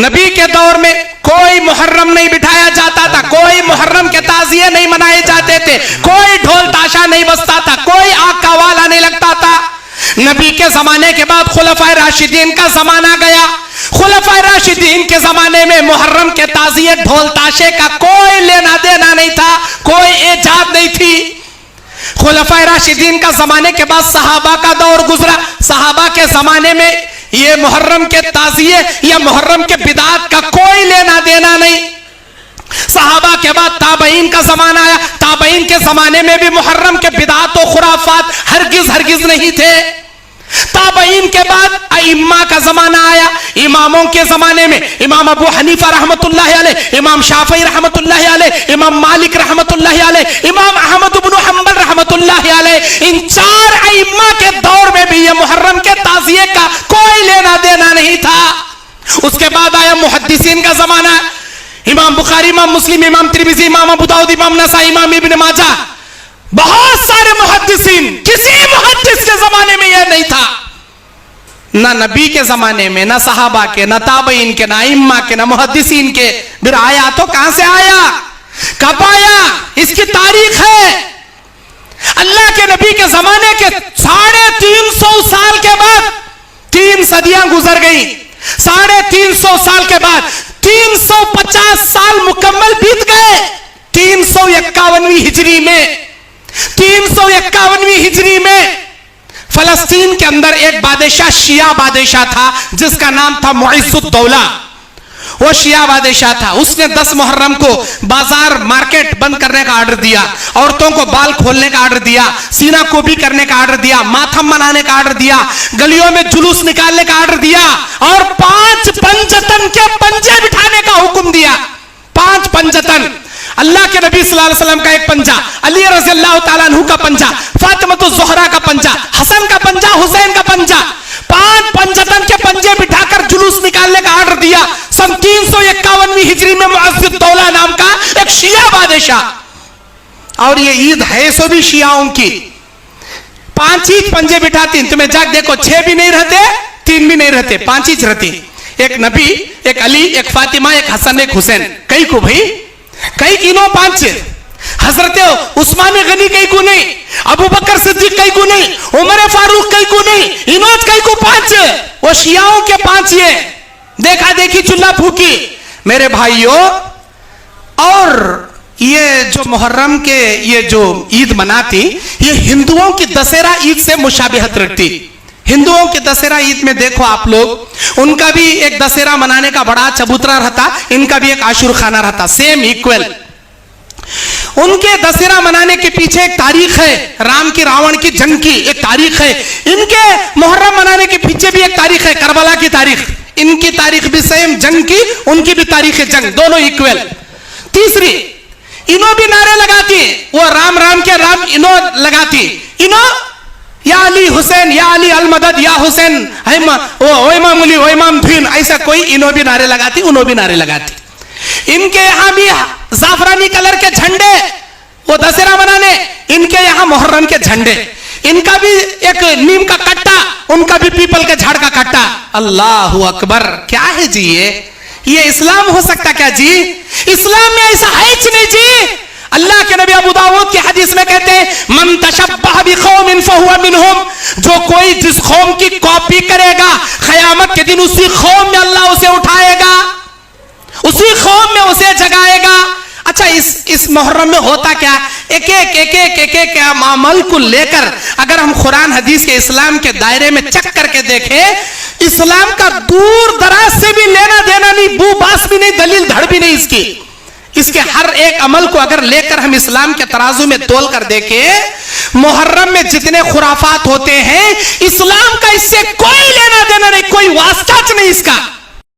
नबी के दौर में कोई मुहर्रम नहीं बिठाया जाता था, कोई मुहर्रम के ताजिए नहीं मनाए जाते थे, कोई ढोल ताशा नहीं बजता था, कोई आग का वाला नहीं लगता था। नबी के जमाने के बाद खुलफाए राशिदीन का जमाना गया। खुलफाए राशिदीन के जमाने में मुहर्रम के ताजिए ढोल ताशे का कोई लेना देना नहीं था, कोई इजाद नहीं थी। खुलफाए राशिदीन का जमाने के बाद सहाबा का दौर गुजरा। सहाबा के जमाने में ये मुहर्रम के ताजिए या मुहर्रम के बिदात का कोई लेना देना नहीं। सहाबा के बाद ताबईन का जमाना आया। ताबईन के जमाने में भी मुहर्रम के बिदात और खुराफात हरगिज नहीं थे। ताबईन के बाद अइम्मा का जमाना आया। इमामों के जमाने में इमाम अबू हनीफा रहमतुल्लाह अलैह, इमाम शाफी रहमतुल्लाह अलैह, इमाम मालिक रहमतुल्लाह अलैह, इमाम अहमद इब्न हंबल रहमतुल्लाह अलैह, इन चार अइम्मा के दौर में भी ये मुहर्रम के ताजिए का कोई लेना देना नहीं था। उसके बाद आया मुहद्दिसीन का जमाना। इमाम बुखारी, इमाम मुस्लिम, इमाम तिरमिजी, इमाम अबू दाऊद, इमाम नसाई, इमाम इब्न माजा, बहुत सारे मुहद्दिसीन। किसी मुहद्दिस के जमाने में यह नहीं था, ना नबी के जमाने में, ना सहाबा के, ना ताबईन के, ना इम्मा के, ना मुहद्दिसीन के। फिर आया तो कहां से आया, कब आया, इसकी तारीख है। अल्लाह के नबी के जमाने के 350 साल के बाद 3 सदियां गुजर गई। 350 साल के बाद 350 साल मुकम्मल बीत गए। 351वीं हिजरी में 351वीं हिजरी में फलस्तीन के अंदर एक बादशाह, शिया बादशाह था, जिसका नाम था मुइज़्ज़ुद्दौला। वो शिया बादशाह था। उसने 10 मुहर्रम को बाजार मार्केट बंद करने का ऑर्डर दिया, औरतों को बाल खोलने का ऑर्डर दिया, सीना कोबी करने का ऑर्डर दिया, माथम मनाने का ऑर्डर दिया, गलियों में जुलूस निकालने का ऑर्डर दिया और 5 पंजतन के पंजे बिठाने का हुक्म दिया। 5 पंजतन, अल्लाह के नबी सल्लल्लाहु अलैहि वसल्लम का एक पंजा, अली रज़ी अल्लाह तआला अन्हु का पंजा, फातिमा ज़ोहरा का पंजा, हसन का पंजा, हुसैन का पंजा, 5 पंजतन के पंजे बिठाकर जुलूस निकालने का ऑर्डर दिया। सन 351वीं हिजरी में मुइज़्ज़ुद्दौला नाम का एक शिया बादशाह। और ये ईद है सो भी शियाओं की। 5 ही पंजे बिठाती। तुम्हें जाग देखो, 6 भी नहीं रहते, 3 भी नहीं रहते, 5 ही रहती। एक नबी, एक अली, एक फातिमा, एक हसन, एक हुसैन। कई को भाई, कई किनो 5। हजरत उस्मान गनी कई को नहीं, अबू बकर सिद्दीक कई को नहीं, उमर फारूक कई को नहीं, इमाद कई को 5। वो शियाओं के 5 ये देखा देखी चुल्ला फूकी। मेरे भाइयों, और ये जो मुहर्रम के ये जो ईद मनाती, ये हिंदुओं की दशहरा ईद से मुशाबिहत रखती। हिंदुओं के दशहरा ईद में देखो आप लोग, उनका भी एक दशहरा मनाने का बड़ा चबूतरा रहता, इनका भी एक आशुर खाना रहता, सेम इक्वल। उनके दशहरा मनाने के पीछे एक तारीख है, राम की रावण की जंग की एक तारीख है। इनके मुहर्रम मनाने के पीछे भी एक तारीख है, करबला की तारीख। इनकी तारीख भी सेम जंग की, उनकी भी तारीख है जंग, दोनों इक्वल। तीसरी, इनो भी नारे लगाती, वो राम राम के राम इनो लगाती। इनो या अली हुसैन, या अली अल मदद, या हुसैन ओ इमाम अली, ओ इमाम धीन, ऐसा कोई इनो भी नारे लगाती, उनो भी नारे लगाती। इनके यहां भी जाफरानी कलर के झंडे, वो दशहरा मनाने, इनके यहां मुहर्रम के झंडे। इनका भी एक नीम का कट्टा, उनका भी पीपल के झाड़ का कट्टा। अल्लाह अकबर, क्या है जी ये इस्लाम हो सकता क्या जी? इस्लाम में ऐसा है नहीं जी। अल्लाह के नबी अबू दाऊद की हदीस में कहते हैं, मन तशब्बह बिकौमिन फहुवा मिनहुम, जो कोई जिस कौम की कॉपी करेगा, क़यामत के दिन उसी कौम में अल्लाह उसे उठाएगा, उसी कौम में उसे जगाएगा। अच्छा, इस मुहर्रम में होता क्या? एक अमल को लेकर अगर हम कुरान हदीस के इस्लाम के दायरे में चेक करके देखें, इस्लाम का दूर दराज से भी लेना देना नहीं, बू बास भी नहीं, दलील धड़ भी नहीं इसकी। इसके हर एक अमल को अगर लेकर हम इस्लाम के तराजू में तोल कर देखें, मुहर्रम में जितने खुराफात होते हैं, इस्लाम का इससे कोई लेना देना नहीं, कोई वास्ता नहीं इसका।